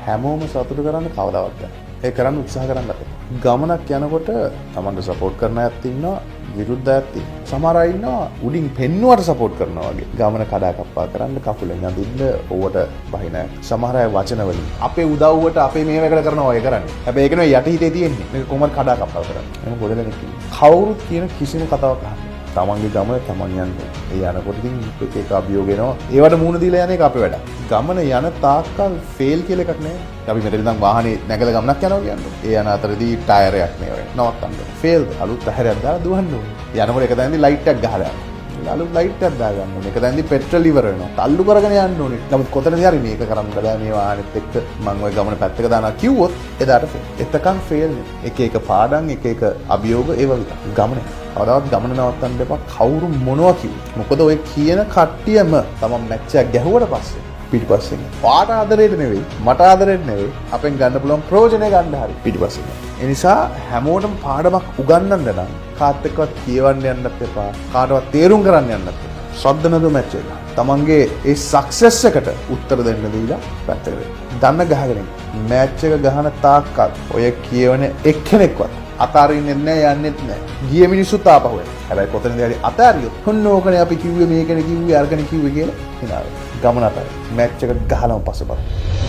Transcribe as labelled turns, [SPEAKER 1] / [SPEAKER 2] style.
[SPEAKER 1] හැමෝම සතුටු කරන්න කවදාවත් බෑ. ඒ කරන්න උත්සාහ කරන්න අපේ. ගමනක් යනකොට Tamanට සපෝට් කරන අයත් ඉන්නවා, විරුද්ධ අයත් ඉන්නවා. සමහර අය ඉන්නවා උඩින් පෙන්නුවට සපෝට් කරනවා වගේ. ගමන කඩාකප්පා කරන්න කකුලෙන් අදින්න ඕවට බහින අය. සමහර අය වචන වලින් අපේ උදව්වට අපේ මේවකට කරනවා වගේ කරන්නේ. හැබැයි ඒක නෙවෙයි යටිහිතේ තියෙන්නේ. මේක කොහොමද කඩාකප්පා කරන්නේ. එහෙනම් ගොඩ දෙනෙක් ඉන්නවා. කවුරුත් කියන කිසිම කතාවක් අහන්නේ. තමන්ගේ ගමන තමන් යන්නේ. ඒ යනකොට ඉතින් එක එක අභියෝග එනවා. ඒවට මුහුණ දීලා යන එක අපේ වැඩ. ගමන යන තාක්කල් ෆේල් කියලා එකක් නෑ. අපි මෙතන ඉඳන් වාහනේ නැගලා ගමනක් යනවා කියන්නේ. ඒ යන අතරදී ටයරයක් නේ වෙන්නේ. නවත්තන්න. ෆේල් අලුත් ටයරයක් දාලා දුවන්න ඕනේ. යනකොට එක දැනදී ලයිට් එකක් ගහලා යනවා. අලුත් ලයිට් එකක් දාගන්න ඕනේ. එක දැනදී පෙට්‍රල් ඉවර වෙනවා. තල්ලු කරගෙන යන්න ඕනේ. නමුත් කොතනදී හරි මේක කරන්න බෑ මේ වාහනේත් එක්ක මම ওই ගමන පැත්තක දානවා කිව්වොත් එදාට ෆේල්. එතකන් ෆේල් නේ. එක එක පාඩම් එක එක අභියෝග ඒව විතර. ගමනේ කවදාවත් ගමන නවත්තන්න එපා කවුරු මොනවා කිව්වොත්. මොකද ඔය කියන කට්ටියම තමන් මැච් එකක් ගැහුවට පස්සේ පිටිපස්සෙන් පාට ආදරේට නෙවෙයි මට ආදරේට නෙවෙයි අපෙන් ගන්න පුළුවන් ප්‍රයෝජනය ගන්න හරි පිටිපස්සෙන්. ඒ නිසා හැමෝටම පාඩමක් උගන්වන්න නම් කාත් එක්කවත් කියවන්න යන්නත් එපා. කාටවත් තේරුම් කරන්න යන්නත් එපා. ශ්‍රද්ධ නැතුව මැච් එක. තමන්ගේ ඒ සක්සස් එකට උත්තර දෙන්න දීලා පැත්තකට. දන්න ගහගෙන මැච් එක ගහන තාක්කල් ඔය කියවන එක්කෙනෙක්වත් අතාරින්නේ නැහැ යන්නෙත් නැහැ. ගිය මිනිස්සුත් ආපහු එනවා. හැබැයි කොතනද හරි අතාරියොත් හොන්න ඕකනේ අපි කිව්වේ මේකනේ කිව්වේ අරගෙන කිව්වේ කියලා හිනාව. ගමන අතර මැච් එක ගහලම පස්සේ බලන්න.